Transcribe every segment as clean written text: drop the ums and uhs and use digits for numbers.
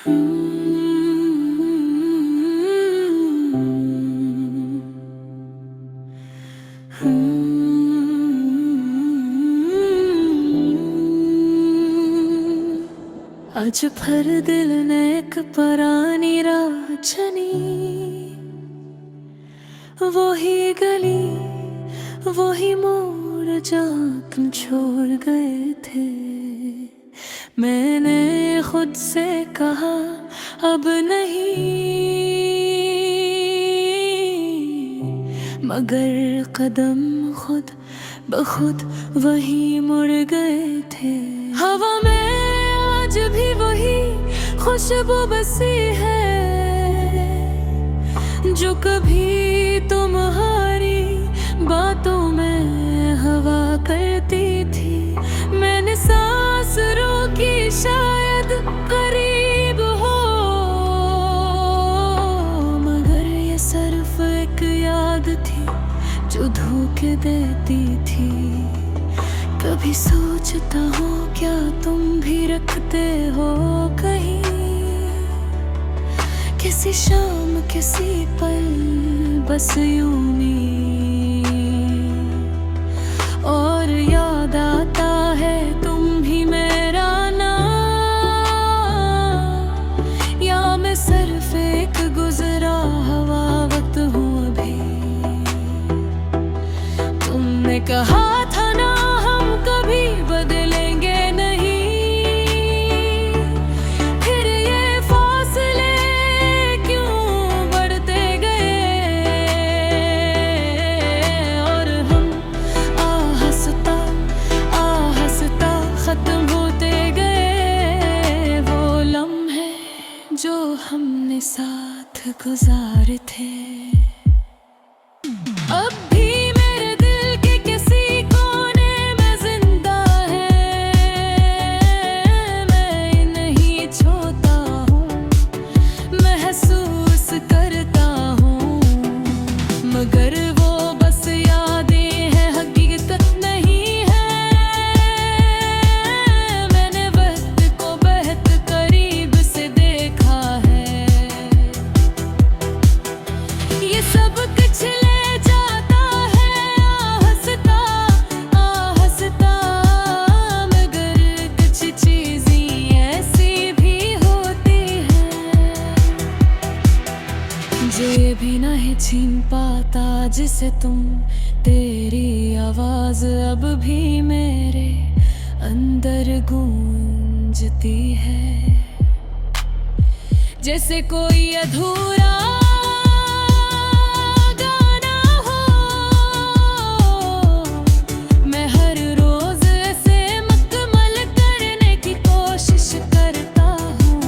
आज भर दिल ने एक परानी राह चनी, वही गली वही मोड़ जहाँ तुम छोड़ गए थे। मैंने खुद से कहा अब नहीं, मगर कदम खुद ब खुद वही मुड़ गए थे। हवा में आज भी वही खुशबू बसी है जो कभी तुम्हारी बातों में हवा करती थी। मैंने सांस रोकी शायद करीब हो, मगर ये सिर्फ एक याद थी जो धोखे देती थी। कभी सोचता हूँ क्या तुम भी रखते हो कहीं, किसी शाम किसी पल बस यूं ही, और याद आता है तुम ही मेरा नाम, या मैं सिर्फ एक गुजरा हुआ वक्त हूँ अभी। तुमने कहा था ना हम कभी बदलेंगे नहीं, फिर ये फासले क्यों बढ़ते गए, और हम आहिस्ता आहिस्ता खत्म होते गए। वो लम्हे जो हमने साथ गुजारे थे, अब भी मेरे दिल के किसी कोने में जिंदा है। मैं नहीं छोता हूँ, महसूस करता हूँ, मगर वो बस यादें हैं, हकीकत नहीं है। मैंने वक्त को बहुत करीब से देखा है, ये सब कुछ ले जाता है आहिस्ता आहिस्ता, मगर कुछ चीजें ऐसी भी होती हैं जो ये भी नहीं छीन पाता जिसे तुम। तेरी आवाज अब भी मेरे अंदर गूंजती है, जैसे कोई अधूरा गाना हो। मैं हर रोज इसे मुकम्मल करने की कोशिश करता हूँ,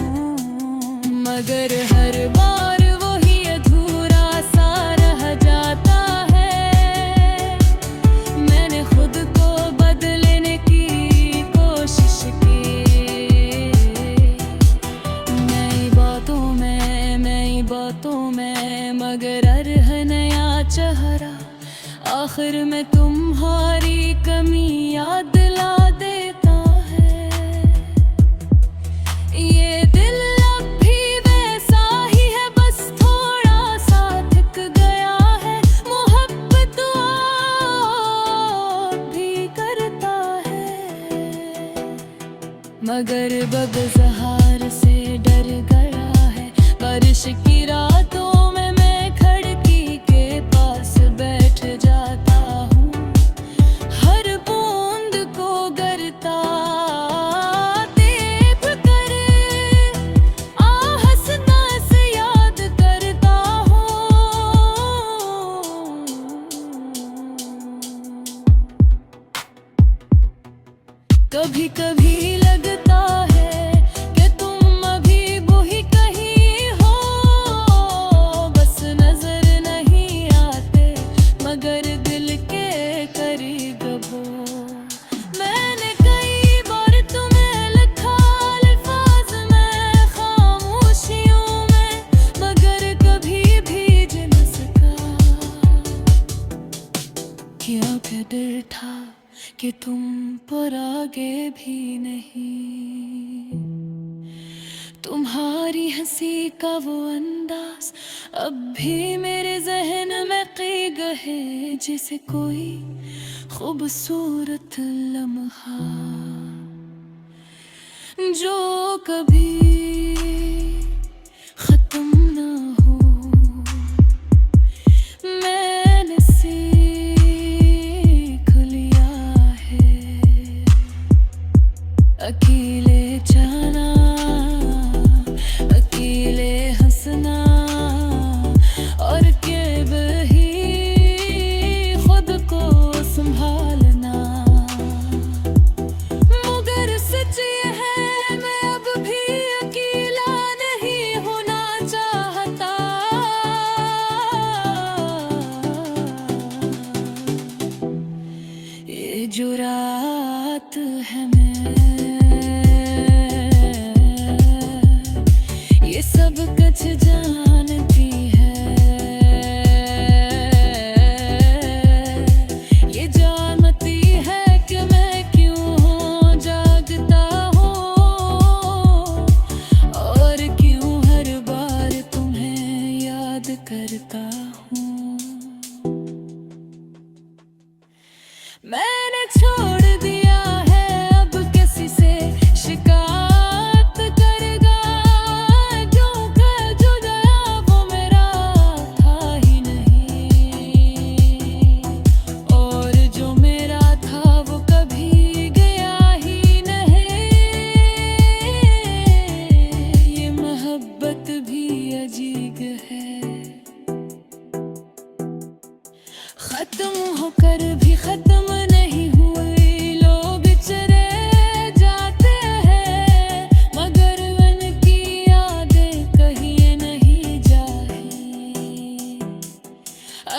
मगर हर बार वही अधूरा सा रह जाता है। मैंने खुद को बदलने की कोशिश की, नई बातों में मगर अर्ह नया चेहरा आखिर में तुम्हारी कमी याद दिला देता है। ये दिल अब भी वैसा ही है, बस थोड़ा सा थक गया है। मोहब्बत अब भी करता है, मगर बगज़हार से डर गया है। बारिश की रातों में मैं खिड़की के पास बैठ जाता हूँ, हर बूंद को गरता देख कर आहिस्ता से याद करता हूँ। कभी कभी लगता है कि तुम अभी वही कहीं हो, बस नजर नहीं आते मगर दिल के करीब हो। मैंने कई बार तुम्हें लिखा अल्फाज में, खामोशियों में, मगर कभी भीज न सका। क्या डर था कि तुम पर आगे भी नहीं, तुम्हारी हंसी का वो अंदाज अब भी मेरे जहन में क़ीग है, जैसे कोई खूबसूरत लम्हा जो कभी खत्म ना हो। मैंने सीख लिया है अकेले जाना, अकेले हंसना और केवल ही खुद को संभालना। मगर सच ये है मैं अब भी अकेला नहीं होना चाहता। ये जो रात है ये सब कुछ जानती है, ये जानती है कि मैं क्यों जागता हूँ और क्यों हर बार तुम्हें याद करता हूँ। मैंने छोड़ दिया है अब किसी से शिकायत करेगा, क्योंकि जो गया वो मेरा था ही नहीं, और जो मेरा था वो कभी गया ही नहीं। ये मोहब्बत भी अजीब है, खत्म होकर भी खत्म नहीं हुई। लोग चले जाते हैं मगर उनकी यादें कहीं नहीं जाए।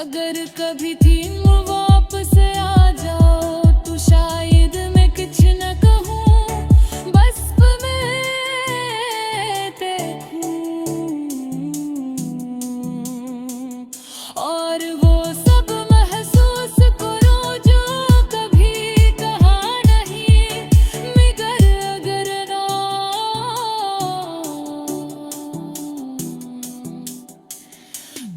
अगर कभी दिन वापस आ जाओ तो शायद मैं कुछ न कहूँ, बस मैं देखूं और वो सब महसूस करूं जो कभी कहा नहीं। मगर अगर ना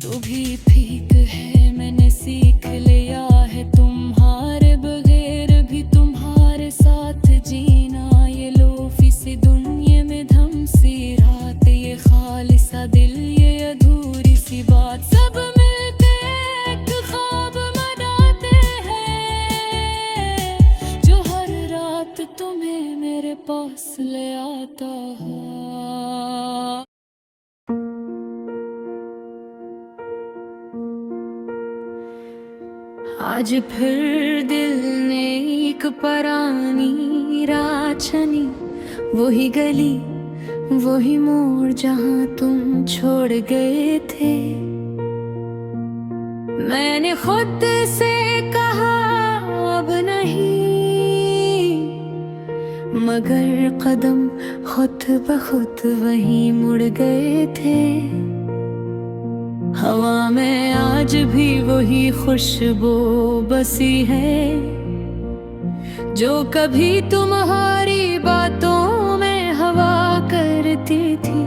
तो भी ठीक है, मैंने सीख लिया है तुम्हारे बगैर भी तुम्हारे साथ जीना। ये लोफी सी दुनिया में धम सी रात, ये खालिसा दिल, ये अधूरी सी बात, सब मिलके एक ख्वाब मनाते हैं जो हर रात तुम्हें मेरे पास ले आता है। आज फिर दिल ने एक पुरानी राह चुनी, वही गली वही मोड़ जहाँ तुम छोड़ गए थे। मैंने खुद से कहा अब नहीं, मगर कदम खुद ब खुद वहीं मुड़ गए थे। हवा में आज भी वही खुशबू बसी है जो कभी तुम्हारी बातों में हवा करती थी।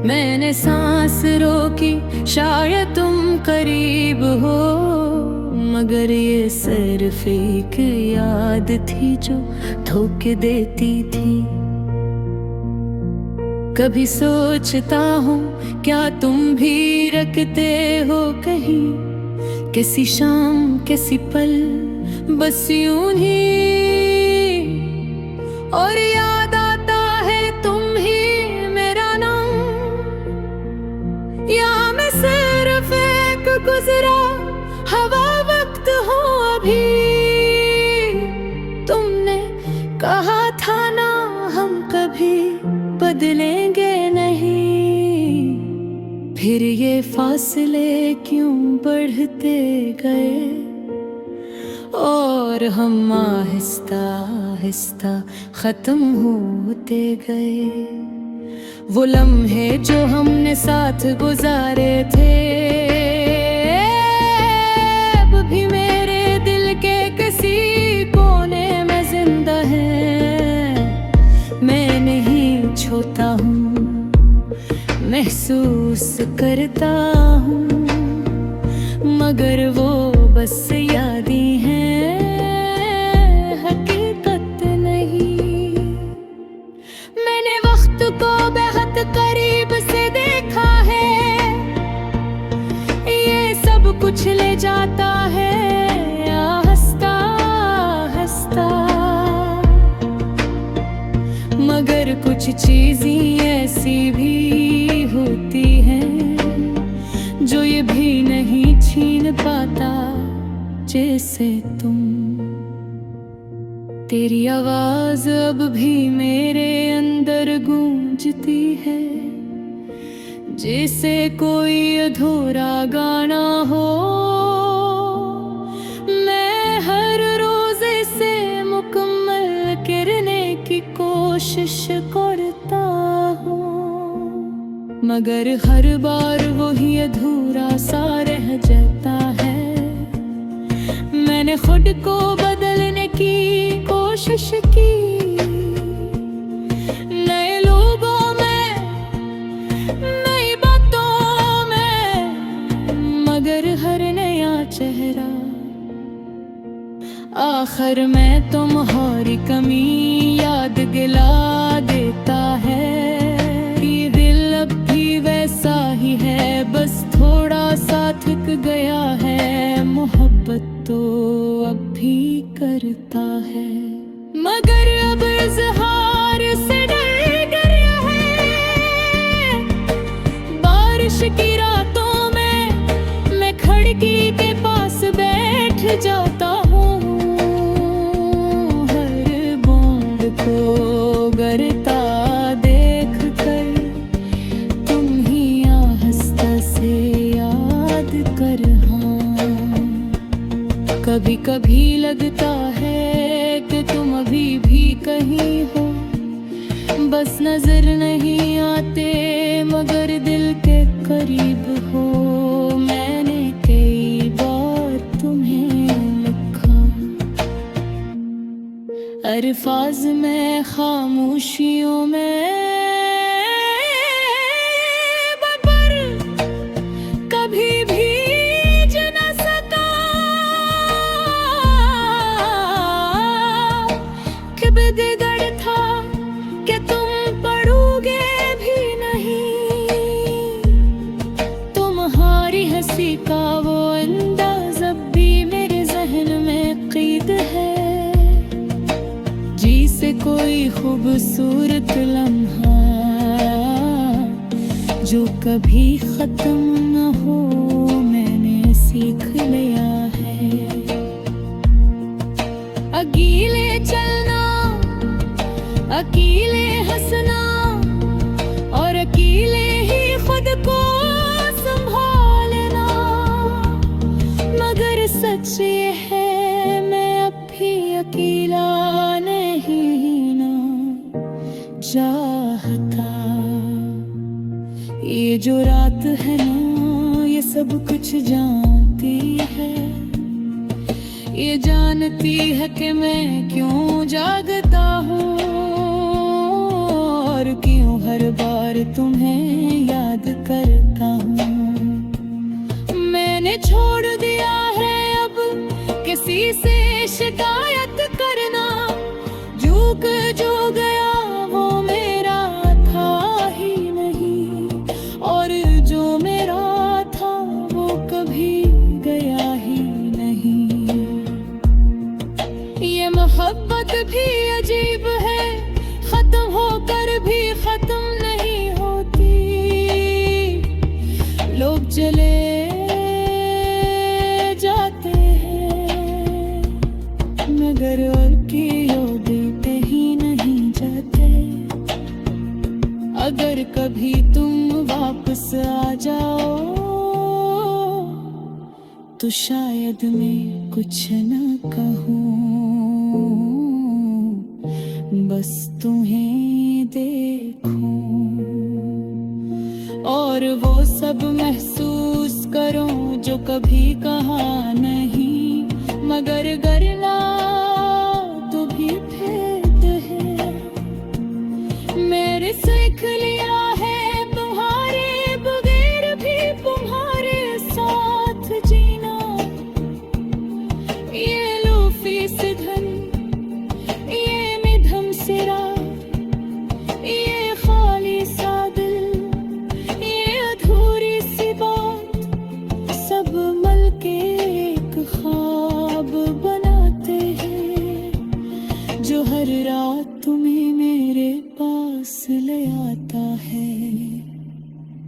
मैंने सांस रोकी शायद तुम करीब हो, मगर ये सिर्फ एक याद थी जो धोखे देती थी। कभी सोचता हूँ क्या तुम भी रखते हो कहीं किसी शाम किसी पल बस यूं ही, और याद आता है तुम ही मेरा नाम, या मैं सिर्फ एक गुजरा हवा वक्त हूँ अभी। तुमने कहा था ना हम कभी बदलेंगे नहीं, फिर ये फासले क्यों बढ़ते गए और हम आहिस्ता आहिस्ता खत्म होते गए। वो लम्हे जो हमने साथ गुजारे थे अब भी मेरे दिल के किसी कोने में जिंदा है। मैं नहीं छोता हूँ, महसूस करता हूँ, मगर वो बस यादें हैं, हकीकत नहीं। मैंने वक्त को बेहद करीब से देखा है, ये सब कुछ ले जाता है हंसता हंसता, मगर कुछ चीजें ऐसी भी होती हैं जो ये भी नहीं छीन पाता, जैसे तुम। तेरी आवाज अब भी मेरे अंदर गूंजती है, जैसे कोई अधूरा गाना हो। मैं हर रोज इसे मुकम्मल करने की कोशिश करता हूँ, मगर हर बार वही अधूरा सा रह जाता है। मैंने खुद को बदलने की कोशिश की, नए लोगों में, नई बातों में, मगर हर नया चेहरा आखिर में तुम्हारी कमी याद दिला देता है। ये दिल अब भी वैसा ही है, बस थोड़ा सा थक गया है। मोहब्बत तो अब भी करता है, मगर अब इज़हार से डर गया है। बारिश की रातों में मैं खिड़की के पास बैठ जाता हूँ, हर बूंद को गिरता देख कर तुम ही आहिस्ता से याद कर। कभी कभी लगता है कि तुम अभी भी कहीं हो, बस नजर नहीं आते मगर दिल के करीब हो। मैंने कई बार तुम्हें लिखा अल्फाज में, खामोशियों में, पर कभी भी बेदर्द था कि तुम पढ़ोगे भी नहीं। तुम्हारी हंसी का वो अंदाज अब भी मेरे जहन में कैद है, जिसे कोई खूबसूरत लम्हा जो कभी खत्म न हो, मैंने सीख लिया है। अकेले चलना, अकेले हंसना और अकेले ही खुद को संभालना, मगर सच ये है मैं अब भी अकेला नहीं ना चाहता। ये जो रात है ना, ये सब कुछ जानती है, ये जानती है कि मैं क्यों जागता हूँ और क्यों हर बार तुम्हें याद करता हूँ। मैंने छोड़ दिया है अब किसी से शिकायत करना, झुक जो गया वो मेरा था ही नहीं, और जो मेरा था वो कभी गया ही नहीं। ये मोहब्बत भी अजीब है, खत्म होकर भी खत्म नहीं होती। लोग चले जाते हैं मगर और की यादें कहीं नहीं जाते। अगर कभी तुम वापस आ जाओ तो शायद मैं कुछ न कहूँ, बस तुम्हें देखूं और वो सब महसूस करूं जो कभी कहा नहीं, मगर करना तो भी भेद है। मेरे सीख लिया है तुम्हारे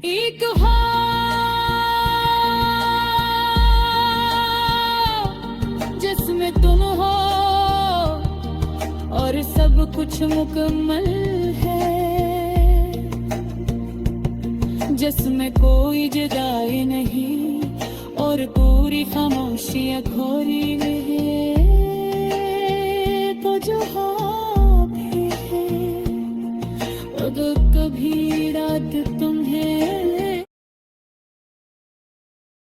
एक ख्वाब जिसमें तुम हो और सब कुछ मुकम्मल है, जिसमें कोई जुदाई नहीं और पूरी खामोशियाँ खोरी नहीं। तो जो ख्वाब है अगर कभी रात तुम्हें